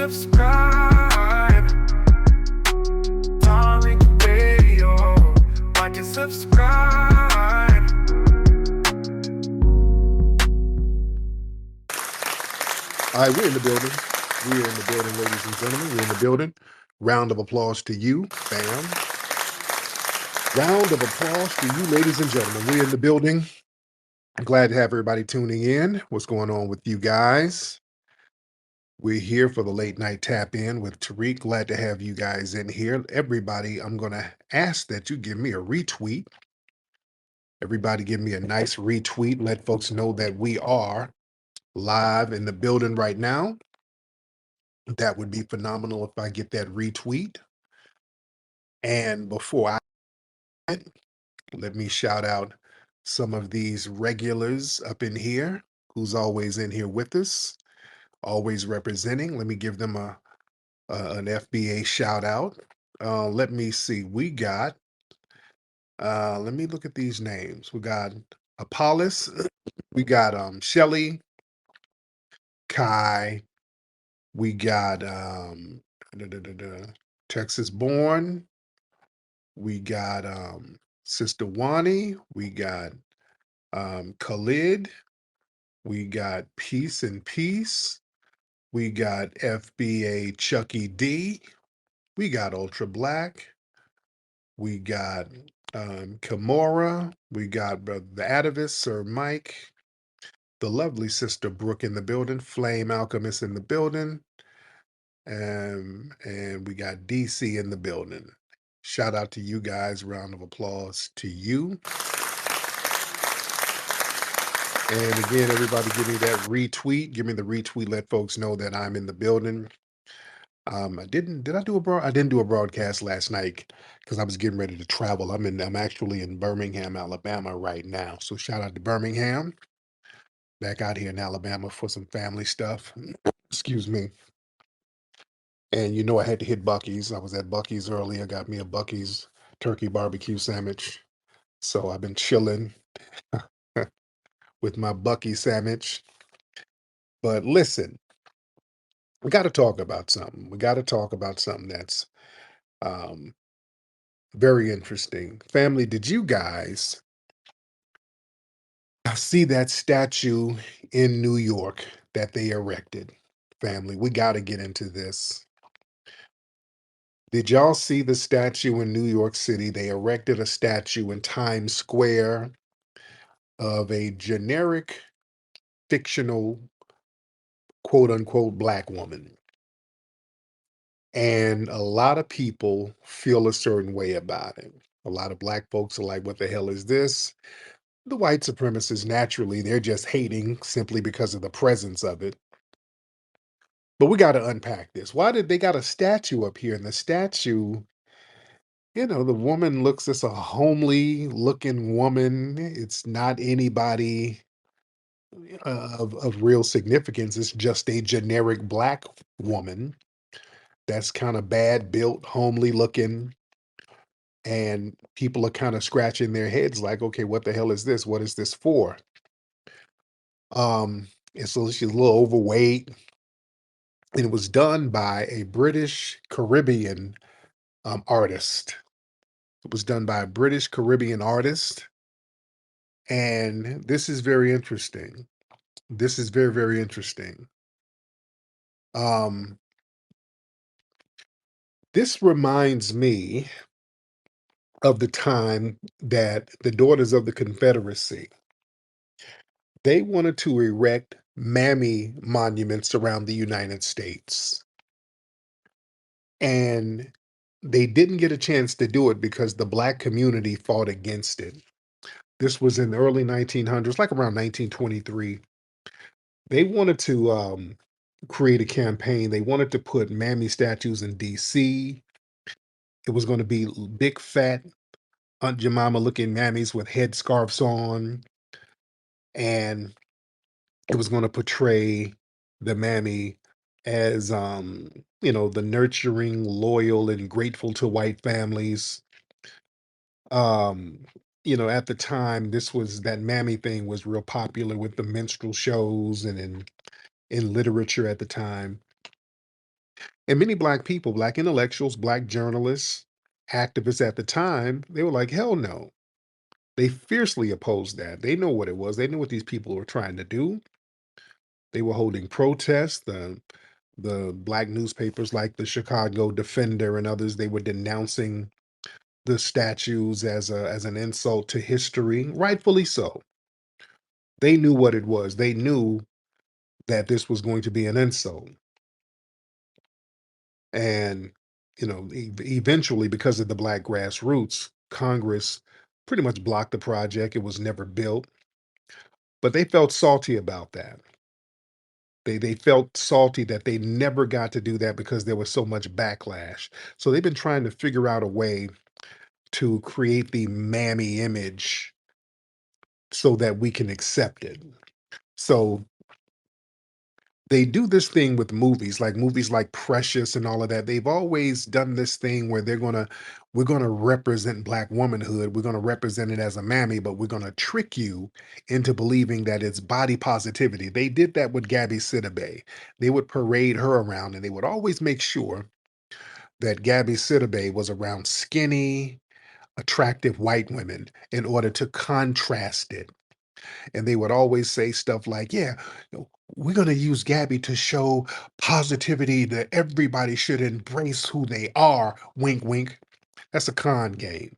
subscribe. Tariq Radio. Like and subscribe. All right, we're in the building. We're in the building, ladies and gentlemen. We're in the building. Round of applause to you, fam. Round of applause to you, ladies and gentlemen. We're in the building. I'm glad to have everybody tuning in. What's going on with you guys? We're here for the late night tap in with Tariq. Glad to have you guys in here. Everybody, I'm going to ask that you give me a retweet. Everybody, give me a nice retweet. Let folks know that we are live in the building right now. That would be phenomenal if I get that retweet. And before let me shout out some of these regulars up in here who's always in here with us, always representing. Let me give them an FBA shout out. Let me see. We got, let me look at these names. We got Apollos, we got Shelly, Kai, we got Texas Born, we got Sister Wani, we got Khalid, we got Peace and Peace, we got FBA Chucky D, we got Ultra Black, we got Kimura, we got Brother the Atavist, Sir Mike, the lovely Sister Brooke in the building, Flame Alchemist in the building, and we got DC in the building. Shout out to you guys. Round of applause to you. And again, everybody give me that retweet. Give me the retweet. Let folks know that I'm in the building. I didn't do a broadcast last night because I was getting ready to travel. I'm actually in Birmingham, Alabama right now. So shout out to Birmingham. Back out here in Alabama for some family stuff. Excuse me. And you know I had to hit Buc-ee's. I was at Buc-ee's earlier, got me a Buc-ee's turkey barbecue sandwich. So I've been chilling with my Buc-ee sandwich. But listen, we got to talk about something. We got to talk about something that's um, very interesting. Family, did you guys see that statue in New York that they erected? Family, we got to get into this. Did y'all see the statue in New York City? They erected a statue in Times Square of a generic fictional quote unquote black woman. And a lot of people feel a certain way about it. A lot of black folks are like, what the hell is this? The white supremacists, naturally, they're just hating simply because of the presence of it. But we got to unpack this. Why did they got a statue up here? And the statue, the woman looks, it's a homely looking woman. It's not anybody of real significance. It's just a generic black woman that's kind of bad built, homely looking. And people are kind of scratching their heads like, okay, what the hell is this? What is this for? And so she's a little overweight. And it was done by a British Caribbean artist. It was done by a British Caribbean artist. And this is very interesting. This is very, very interesting. Um, this reminds me of the time that the Daughters of the Confederacy, they wanted to erect mammy monuments around the United States. And they didn't get a chance to do it because the black community fought against it. This was in the early 1900s, like around 1923. They wanted to create a campaign. They wanted to put mammy statues in DC. It was going to be big, fat Aunt Jemima looking mammies with headscarves on. And it was going to portray the mammy as, the nurturing, loyal, and grateful to white families. Um, at the time, that mammy thing was real popular with the minstrel shows and in literature at the time. And many black people, black intellectuals, black journalists, activists at the time, they were like, hell no. They fiercely opposed that. They know what it was. They knew what these people were trying to do. They were holding protests. The black newspapers like the Chicago Defender and others, they were denouncing the statues as an insult to history, rightfully so. They knew what it was. They knew that this was going to be an insult. And, eventually, because of the black grassroots, Congress pretty much blocked the project. It was never built, but they felt salty about that. They felt salty that they never got to do that because there was so much backlash. So they've been trying to figure out a way to create the mammy image so that we can accept it. So they do this thing with movies like Precious and all of that. They've always done this thing where we're gonna represent black womanhood. We're gonna represent it as a mammy, but we're gonna trick you into believing that it's body positivity. They did that with Gabby Sidibe. They would parade her around, and they would always make sure that Gabby Sidibe was around skinny, attractive white women in order to contrast it. And they would always say stuff like, "Yeah, we're going to use Gabby to show positivity that everybody should embrace who they are." Wink, wink. That's a con game.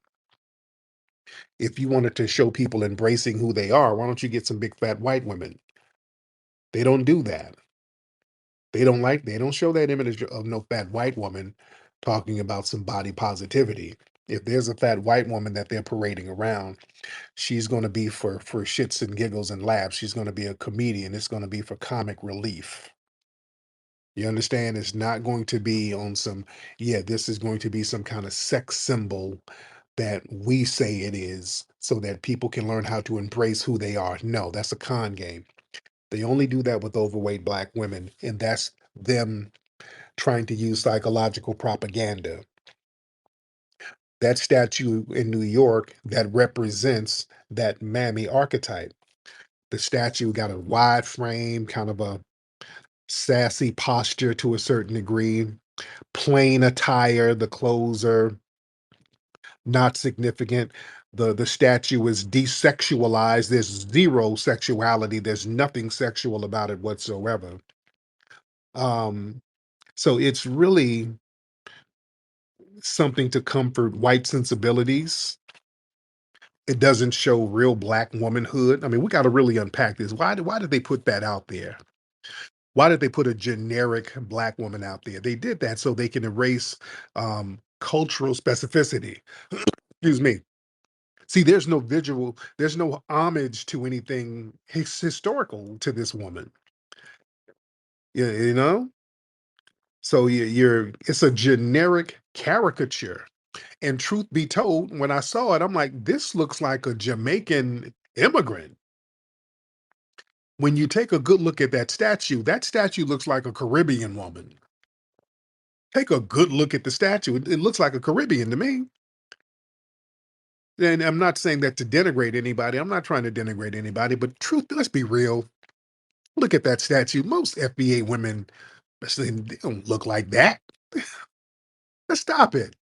If you wanted to show people embracing who they are, why don't you get some big fat white women? They don't do that. They don't show that image of no fat white woman talking about some body positivity. If there's a fat white woman that they're parading around, she's going to be for shits and giggles and laughs. She's going to be a comedian. It's going to be for comic relief. You understand? It's not going to be on some, yeah, this is going to be some kind of sex symbol that we say it is so that people can learn how to embrace who they are. No, that's a con game. They only do that with overweight black women, and that's them trying to use psychological propaganda. That statue in New York that represents that mammy archetype. The statue got a wide frame, kind of a sassy posture to a certain degree, plain attire. The clothes are not significant. The statue is desexualized. There's zero sexuality. There's nothing sexual about it whatsoever. Um, so it's really something to comfort white sensibilities. It doesn't show real black womanhood. I mean, we got to really unpack this. Why did they put that out there? Why did they put a generic black woman out there? They did that so they can erase cultural specificity. Excuse me. See, there's no homage to anything historical to this woman. You know? So it's a generic caricature. And truth be told, when I saw it, I'm like, this looks like a Jamaican immigrant. When you take a good look at that statue looks like a Caribbean woman. Take a good look at the statue. It looks like a Caribbean to me. And I'm not saying that to denigrate anybody. I'm not trying to denigrate anybody, but let's be real. Look at that statue. Most FBA women, especially, they don't look like that. Let's stop it.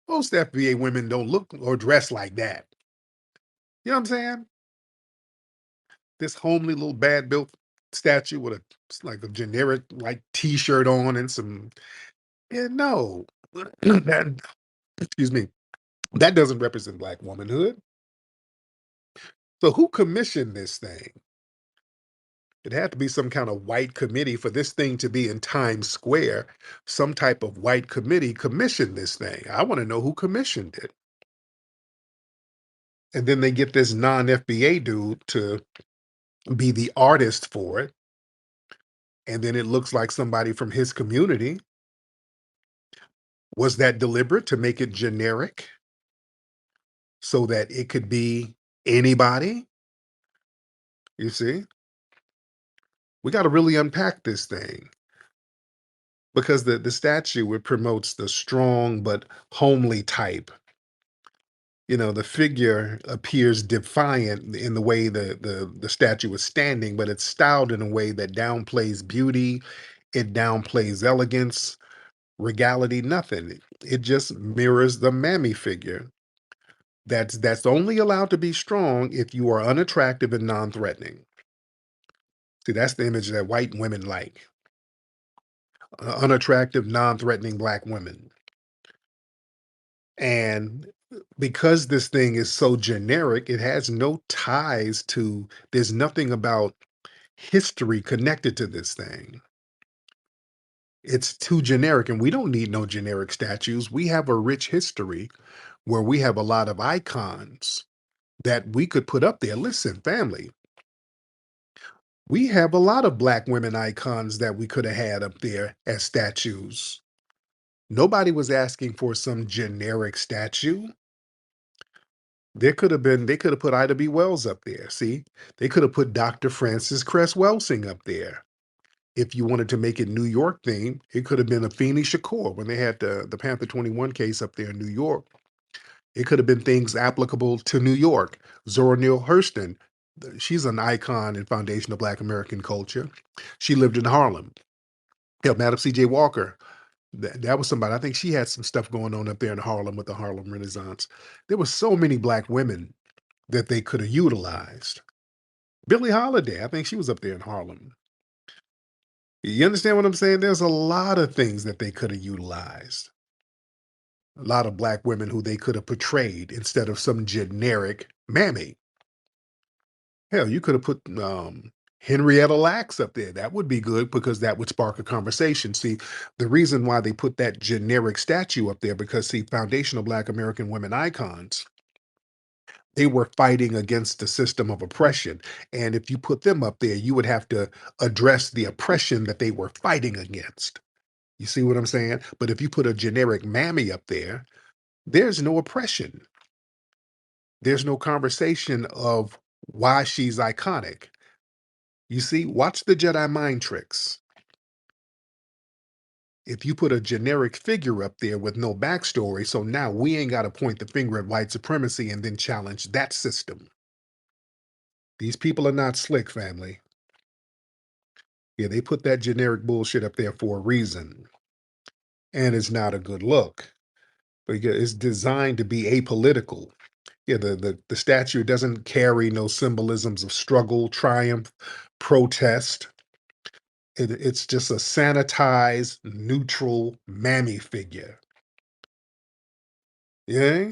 Most FBA women don't look or dress like that. You know what I'm saying? This homely little bad built statue with like a generic like t-shirt on and some, yeah, no. That, excuse me. That doesn't represent black womanhood. So who commissioned this thing? It had to be some kind of white committee for this thing to be in Times Square. Some type of white committee commissioned this thing. I want to know who commissioned it. And then they get this non-FBA dude to be the artist for it. And then it looks like somebody from his community. Was that deliberate to make it generic so that it could be anybody? You see? We got to really unpack this thing because the statue, it promotes the strong but homely type. The figure appears defiant in the way the statue is standing, but it's styled in a way that downplays beauty. It downplays elegance, regality, nothing. It just mirrors the mammy figure. That's only allowed to be strong if you are unattractive and non-threatening. See, that's the image that white women like. Unattractive, non-threatening black women. And because this thing is so generic, it has no ties to, there's nothing about history connected to this thing. It's too generic, and we don't need no generic statues. We have a rich history where we have a lot of icons that we could put up there. Listen, family, we have a lot of black women icons that we could have had up there as statues. Nobody was asking for some generic statue. They could have put Ida B. Wells up there. See, they could have put Dr. Francis Cress Welsing up there. If you wanted to make it New York theme, it could have been Afeni Shakur when they had the Panther 21 case up there in New York. It could have been things applicable to New York. Zora Neale Hurston, she's an icon and foundation of Black American culture. She lived in Harlem. Yeah, Madam C.J. Walker, that was somebody. I think she had some stuff going on up there in Harlem with the Harlem Renaissance. There were so many black women that they could have utilized. Billie Holiday, I think she was up there in Harlem. You understand what I'm saying? There's a lot of things that they could have utilized. A lot of black women who they could have portrayed instead of some generic mammy. Hell, you could have put Henrietta Lacks up there. That would be good because that would spark a conversation. See, the reason why they put that generic statue up there because see, foundational Black American women icons, they were fighting against the system of oppression. And if you put them up there, you would have to address the oppression that they were fighting against. You see what I'm saying? But if you put a generic mammy up there, there's no oppression. There's no conversation of why she's iconic. You see, watch the Jedi mind tricks. If you put a generic figure up there with no backstory, so now we ain't got to point the finger at white supremacy and then challenge that system. These people are not slick, family. Yeah, they put that generic bullshit up there for a reason. And it's not a good look. Because it's designed to be apolitical. Yeah, the statue doesn't carry no symbolisms of struggle, triumph, protest. It's just a sanitized, neutral mammy figure. Yeah,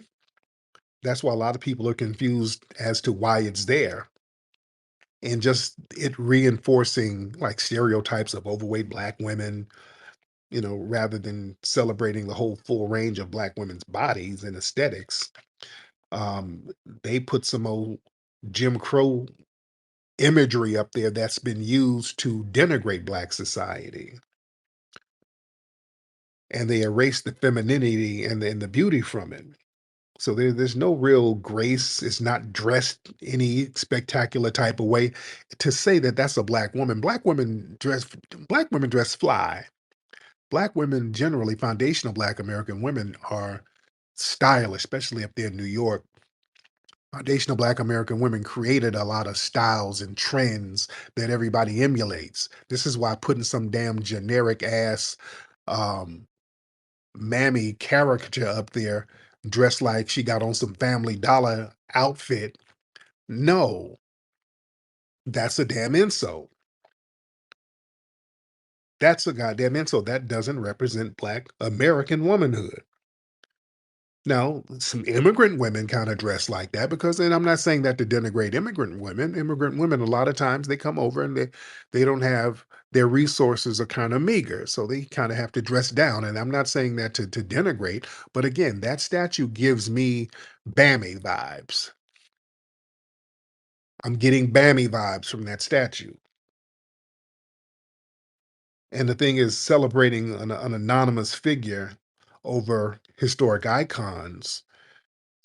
that's why a lot of people are confused as to why it's there. And just it reinforcing like stereotypes of overweight black women, rather than celebrating the whole full range of black women's bodies and aesthetics. Um, they put some old Jim Crow imagery up there that's been used to denigrate black society. And they erase the femininity and the beauty from it. So there's no real grace. It's not dressed any spectacular type of way. To say that that's a black woman, black women dress fly. Black women generally, foundational black American women are stylish, especially up there in New York. Foundational black American women created a lot of styles and trends that everybody emulates. This is why putting some damn generic ass um mammy caricature up there dressed like she got on some Family Dollar outfit. No, that's a damn insult. That's a goddamn insult. That doesn't represent black American womanhood. Now, some immigrant women kind of dress like that because, and I'm not saying that to denigrate immigrant women. Immigrant women, a lot of times they come over and they don't have their resources are kind of meager, so they kind of have to dress down. And I'm not saying that to denigrate, but again, that statue gives me Bammy vibes. I'm getting Bammy vibes from that statue. And the thing is, celebrating an anonymous figure over historic icons,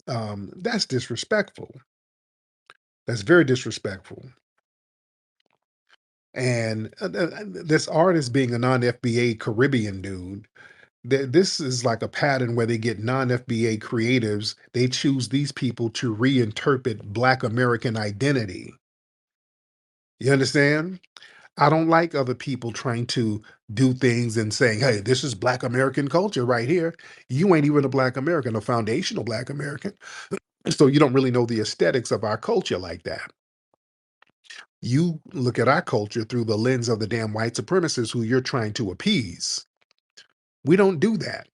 that's disrespectful. That's very disrespectful. And this artist being a non-FBA Caribbean dude, this is like a pattern where they get non-FBA creatives. They choose these people to reinterpret Black American identity. You understand? I don't like other people trying to do things and saying, "Hey, this is Black American culture right here." You ain't even a Black American, a foundational Black American. So you don't really know the aesthetics of our culture like that. You look at our culture through the lens of the damn white supremacists who you're trying to appease. We don't do that.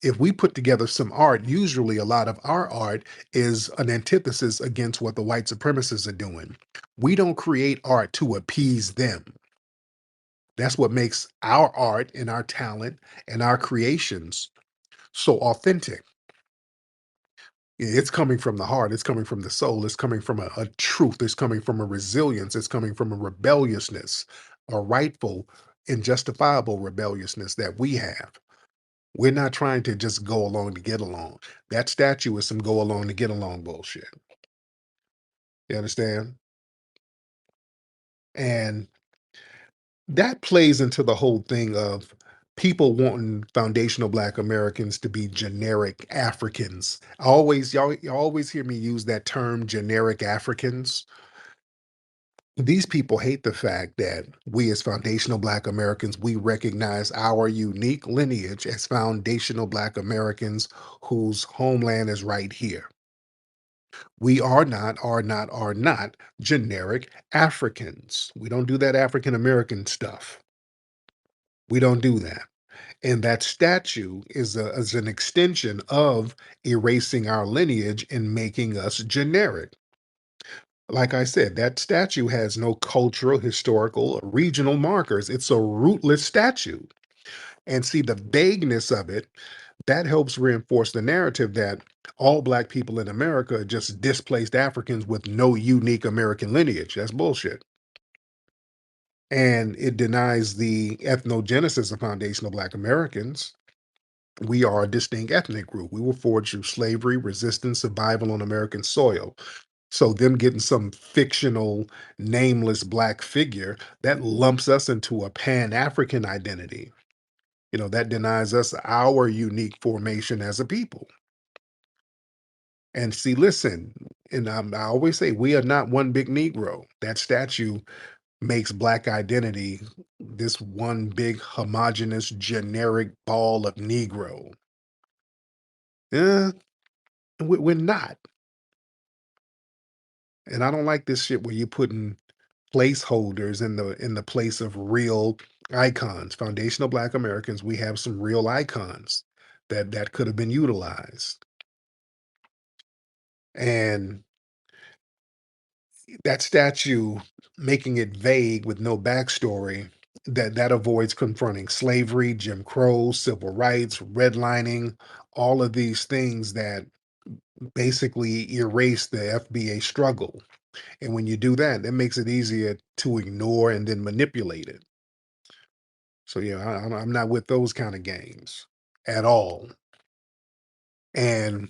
If we put together some art, usually a lot of our art is an antithesis against what the white supremacists are doing. We don't create art to appease them. That's what makes our art and our talent and our creations so authentic. It's coming from the heart, it's coming from the soul, it's coming from a truth, it's coming from a resilience, it's coming from a rebelliousness, a rightful and justifiable rebelliousness that we have. We're not trying to just go along to get along. That statue is some go along to get along bullshit. You understand? And that plays into the whole thing of people wanting foundational Black Americans to be generic Africans. I always, you always hear me use that term, generic Africans. These people hate the fact that we, as foundational Black Americans, we recognize our unique lineage as foundational Black Americans whose homeland is right here. We are not generic Africans. We don't do that African American stuff. We don't do that. And that statue is an extension of erasing our lineage and making us generic. Like I said, that statue has no cultural, historical, or regional markers. It's a rootless statue. And see the vagueness of it, that helps reinforce the narrative that all Black people in America are just displaced Africans with no unique American lineage. That's bullshit. And it denies the ethnogenesis of foundational Black Americans. We are a distinct ethnic group. We were forged through slavery, resistance, survival on American soil. So them getting some fictional, nameless Black figure, that lumps us into a Pan-African identity. That denies us our unique formation as a people. And see, listen, and I always say, we are not one big Negro. That statue makes Black identity this one big homogenous generic ball of Negro. Yeah, we're not. And I don't like this shit where you're putting placeholders in the place of real icons. Foundational Black Americans, we have some real icons that could have been utilized. And that statue, making it vague with no backstory, that avoids confronting slavery, Jim Crow, civil rights, redlining, all of these things that basically erase the FBA struggle. And when you do that, that makes it easier to ignore and then manipulate it. So yeah, I'm not with those kind of games at all. And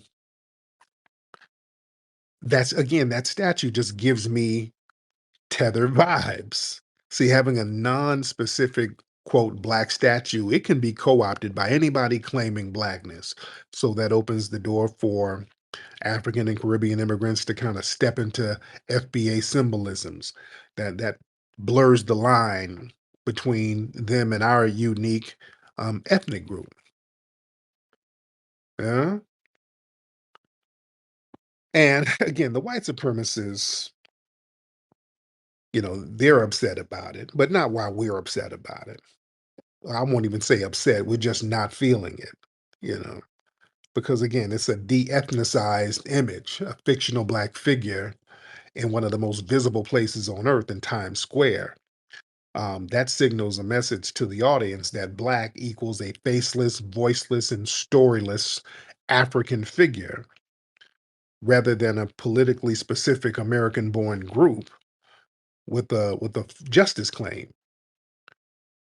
that's again, that statue just gives me tether vibes. See, having a non-specific quote black statue, it can be co-opted by anybody claiming blackness. So that opens the door for African and Caribbean immigrants to kind of step into FBA symbolisms that blurs the line between them and our unique ethnic group. Yeah. And again, the white supremacists, they're upset about it, but not why we're upset about it. I won't even say upset. We're just not feeling it, you know, because again, it's a de ethnicized image, a fictional black figure in one of the most visible places on earth in Times Square. That signals a message to the audience that black equals a faceless, voiceless, and storyless African figure rather than a politically specific American born group with a justice claim.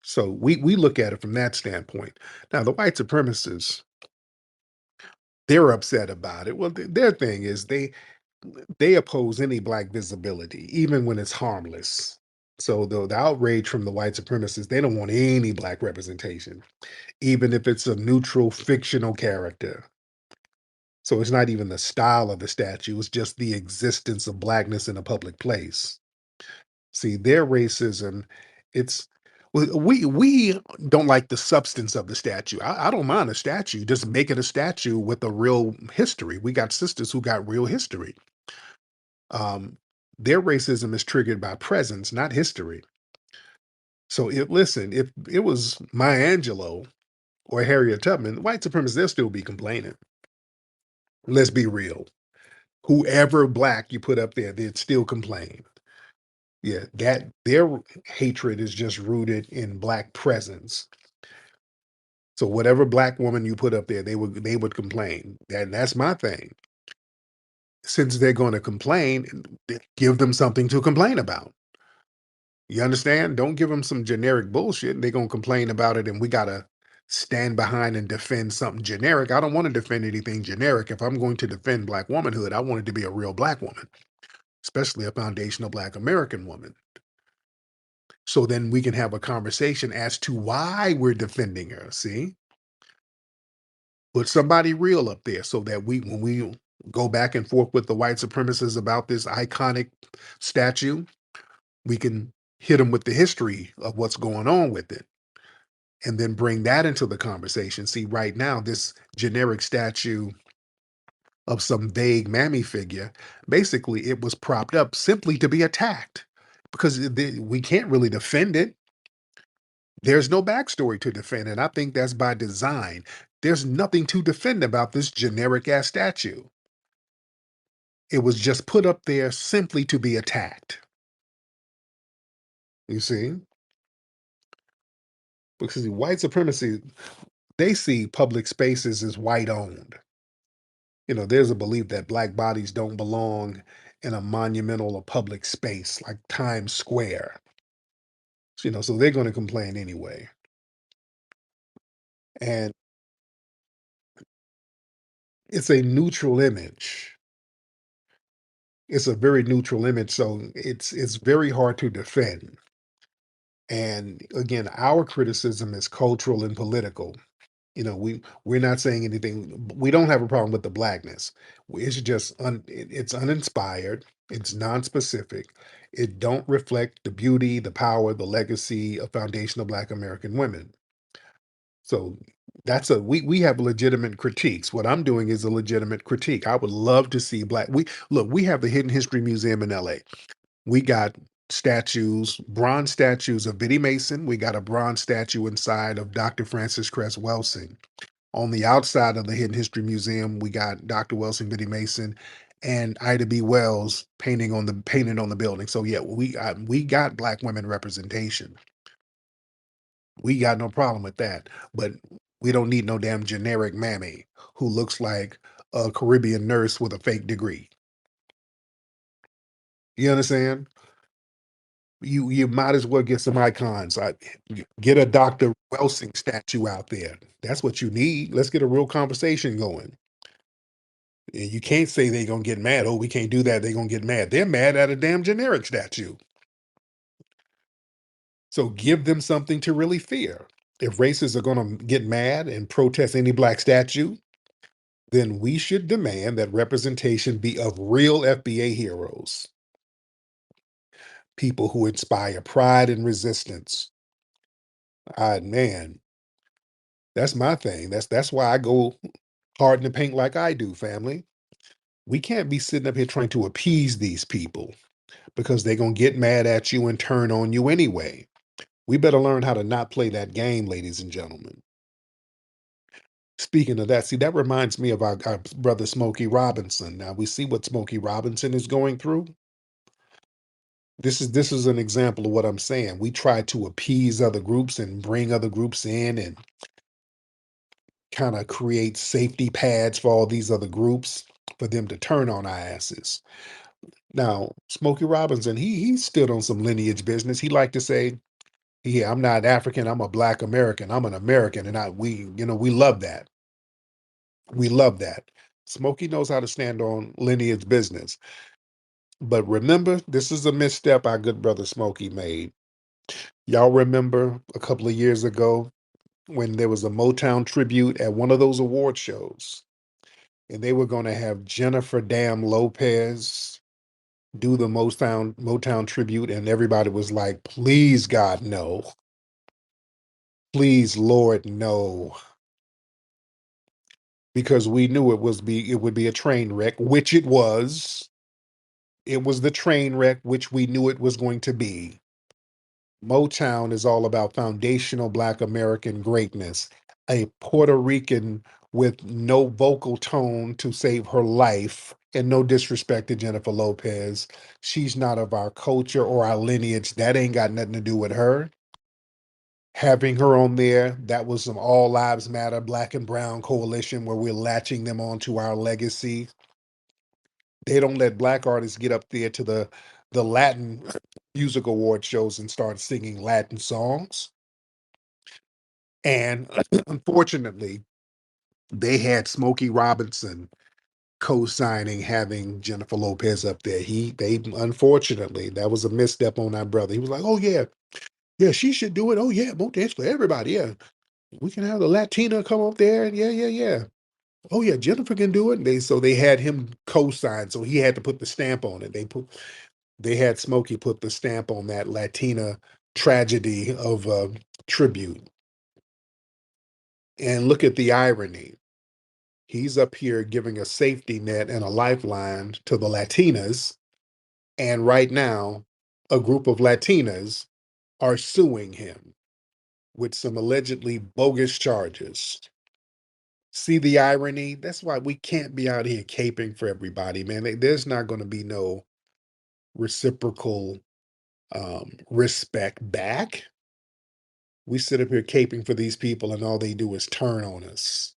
So we look at it from that standpoint. Now the white supremacists, they're upset about it. Well, their thing is they oppose any black visibility, even when it's harmless. So the outrage from the white supremacists, they don't want any black representation, even if it's a neutral fictional character. So it's not even the style of the statue, it's just the existence of blackness in a public place. See, their racism, it's we don't like the substance of the statue. I don't mind a statue. Just make it a statue with a real history. We got sisters who got real history. Um, their racism is triggered by presence, not history. So listen, if it was Maya Angelou or Harriet Tubman, white supremacists, they'll still be complaining. Let's be real. Whoever black you put up there, they'd still complain. Yeah, that their hatred is just rooted in black presence. So whatever black woman you put up there, they would complain. That's my thing. Since they're going to complain, give them something to complain about. You understand? Don't give them some generic bullshit. They're going to complain about it, and we got to stand behind and defend something generic. I don't want to defend anything generic. If I'm going to defend black womanhood, I want it to be a real black woman, especially a foundational black American woman. So then we can have a conversation as to why we're defending her. See, put somebody real up there so that when we go back and forth with the white supremacists about this iconic statue, we can hit them with the history of what's going on with it and then bring that into the conversation. See, right now, this generic statue of some vague mammy figure, basically, it was propped up simply to be attacked because we can't really defend it. There's no backstory to defend, and I think that's by design. There's nothing to defend about this generic ass statue. It was just put up there simply to be attacked. You see? Because white supremacy, they see public spaces as white owned. There's a belief that black bodies don't belong in a monumental or public space like Times Square. So they're going to complain anyway. And it's a neutral image. It's a very neutral image, so it's very hard to defend. And again, our criticism is cultural and political. We're not saying anything. We don't have a problem with the blackness. It's just it's uninspired. It's non-specific. It don't reflect the beauty, the power, the legacy of foundational Black American women. So we have legitimate critiques. What I'm doing is a legitimate critique. I would love to see we have the Hidden History Museum in LA. We got statues, bronze statues of Biddy Mason. We got a bronze statue inside of Dr. Francis Cress Welsing. On the outside of the Hidden History Museum, we got Dr. Welsing, Biddy Mason, and Ida B. Wells painted on the building. So yeah, we got black women representation. We got no problem with that. But we don't need no damn generic mammy who looks like a Caribbean nurse with a fake degree. You understand? You might as well get some icons. Get a Dr. Welsing statue out there. That's what you need. Let's get a real conversation going. And you can't say they're gonna get mad. Oh, we can't do that. They're gonna get mad. They're mad at a damn generic statue. So give them something to really fear. If racists are gonna get mad and protest any black statue, then we should demand that representation be of real FBA heroes, people who inspire pride and resistance. Man, that's my thing. That's why I go hard in the paint like I do, family. We can't be sitting up here trying to appease these people because they're going to get mad at you and turn on you anyway. We better learn how to not play that game, ladies and gentlemen. Speaking of that, see, that reminds me of our brother Smokey Robinson. Now, we see what Smokey Robinson is going through. This is an example of what I'm saying. We try to appease other groups and bring other groups in and kind of create safety pads for all these other groups for them to turn on our asses. Now, Smokey Robinson, he stood on some lineage business. He liked to say, "Yeah, I'm not African. I'm a Black American. I'm an American," and we love that. We love that. Smokey knows how to stand on lineage business. But remember, this is a misstep our good brother Smokey made. Y'all remember a couple of years ago when there was a Motown tribute at one of those award shows, and they were going to have Jennifer Dam Lopez do the Motown tribute, and everybody was like, "Please, God, no! Please, Lord, no!" Because we knew it would be a train wreck, which it was. It was the train wreck, which we knew it was going to be. Motown is all about foundational Black American greatness. A Puerto Rican with no vocal tone to save her life, and no disrespect to Jennifer Lopez. She's not of our culture or our lineage. That ain't got nothing to do with her. Having her on there, that was some All Lives Matter Black and Brown coalition where we're latching them onto our legacy. They don't let Black artists get up there to the Latin music award shows and start singing Latin songs. And unfortunately, they had Smokey Robinson co-signing having Jennifer Lopez up there. They unfortunately, that was a misstep on our brother. He was like, "Oh yeah, yeah, she should do it. Oh yeah, more dance for everybody. Yeah, we can have the Latina come up there. And yeah, yeah, yeah. Oh yeah, Jennifer can do it." And they had him co-sign, so he had to put the stamp on it. They had Smokey put the stamp on that Latina tragedy of tribute. And look at the irony. He's up here giving a safety net and a lifeline to the Latinas. And right now, a group of Latinas are suing him with some allegedly bogus charges. See the irony? That's why we can't be out here caping for everybody, man. There's not going to be no reciprocal respect back. We sit up here caping for these people, and all they do is turn on us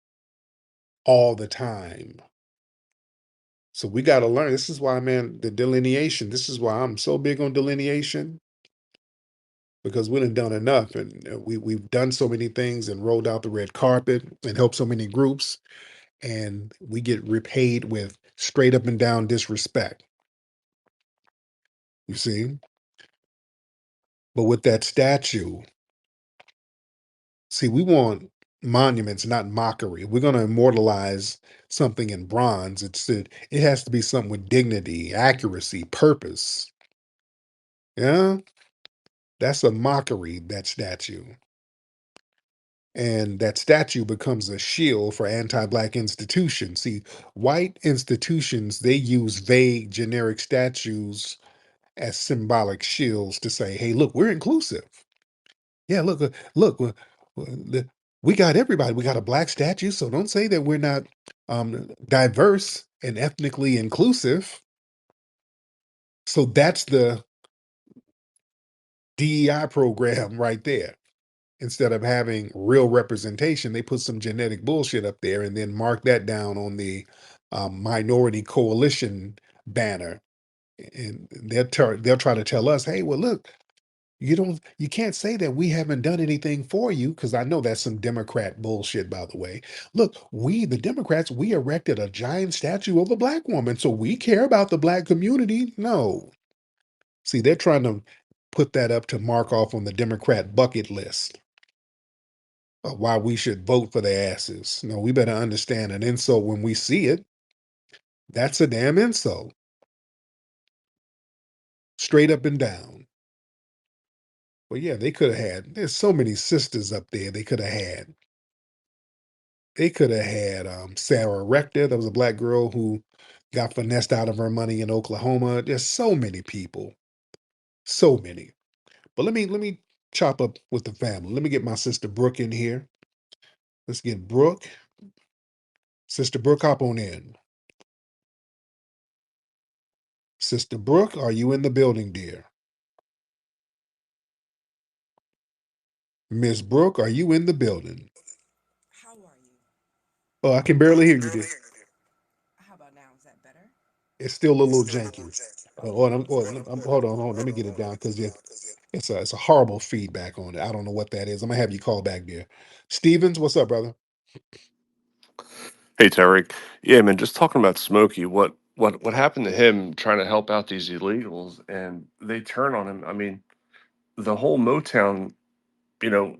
all the time. So we got to learn. This is why, man, the delineation. This is why I'm so big on delineation, because we done enough, and we've done so many things and rolled out the red carpet and helped so many groups, and we get repaid with straight up and down disrespect. You see, but with that statue, see, we want monuments, not mockery. We're going to immortalize something in bronze. It has to be something with dignity, accuracy, purpose. Yeah, that's a mockery, that statue. And that statue becomes a shield for anti-Black institutions. See, white institutions, they use vague, generic statues as symbolic shields to say, hey, look, we're inclusive. Yeah, look, we got everybody. We got a Black statue, so don't say that we're not diverse and ethnically inclusive. So that's the DEI program right there. Instead of having real representation, they put some genetic bullshit up there and then mark that down on the minority coalition banner. And they'll try to tell us, hey, well, look, you can't say that we haven't done anything for you, because I know that's some Democrat bullshit, by the way. Look, the Democrats, we erected a giant statue of a Black woman, so we care about the Black community. No. See, they're trying to put that up to mark off on the Democrat bucket list why we should vote for their asses. No, we better understand an insult when we see it. That's a damn insult, straight up and down. But yeah, they could have had. There's so many sisters up there. They could have had. They could have had Sarah Rector. There was a Black girl who got finessed out of her money in Oklahoma. There's so many people, so many. But let me chop up with the family. Let me get my sister Brooke in here. Let's get Brooke. Sister Brooke, hop on in. Sister Brooke, are you in the building, dear? Miss Brooke, are you in the building? How are you? Oh, I can barely hear you, dear. How about now? Is that better? It's still a little janky. Okay, let me Hold on. Let me get it down because it's a horrible feedback on it. I don't know what that is. I'm gonna have you call back, dear. Stevens, what's up, brother? Hey Tariq, yeah, man, just talking about Smokey, what happened to him trying to help out these illegals and they turn on him. I mean, the whole Motown, you know,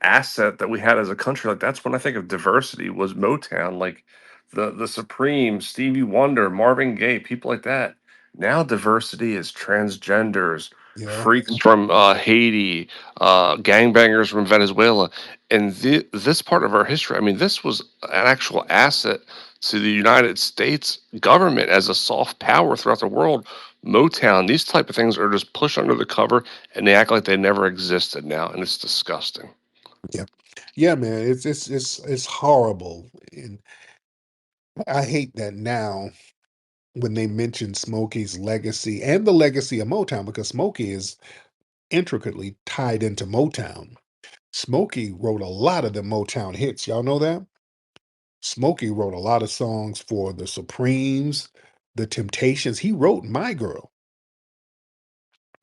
asset that we had as a country, like that's when I think of diversity was Motown, like the Supreme, Stevie Wonder, Marvin Gaye, people like that. Now diversity is transgenders, Yeah. freaks from Haiti, gangbangers from Venezuela, and this part of our history. I mean, this was an actual asset to the United States government as a soft power throughout the world. Motown, these type of things are just pushed under the cover, and they act like they never existed now, and it's disgusting. Yeah. Yeah, man. It's horrible. And I hate that now when they mention Smokey's legacy and the legacy of Motown, because Smokey is intricately tied into Motown. Smokey wrote a lot of the Motown hits. Y'all know that? Smokey wrote a lot of songs for the Supremes, the Temptations. He wrote My Girl.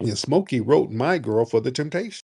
Yeah, Smokey wrote My Girl for the Temptations.